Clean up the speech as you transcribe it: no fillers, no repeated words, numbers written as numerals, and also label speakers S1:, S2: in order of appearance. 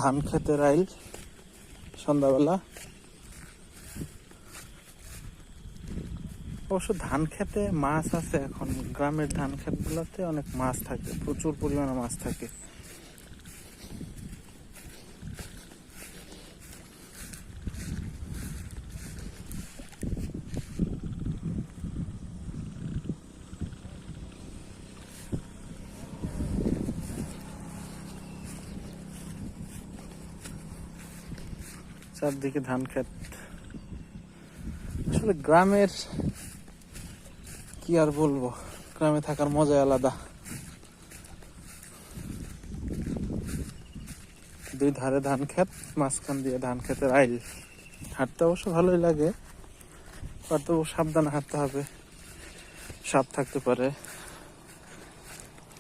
S1: ধান খেতের আইল সন্ধ্যাবেলা। অবশ্য ধান খেতে মাছ আছে এখন, গ্রামের ধান ক্ষেত গুলাতে অনেক মাছ থাকে, প্রচুর পরিমাণে মাছ থাকে। চারদিকে ধান ক্ষেত। আসলে গ্রামের কি আর বলবো, গ্রামে থাকার মজাই আলাদা। দুই ধারে ধান ক্ষেত, মাঝখান দিয়ে ধান ক্ষেতের আইল। হাঁটতে অবশ্য ভালোই লাগে, আর তবু সাবধানে হাঁটতে হবে, সাপ থাকতে পারে।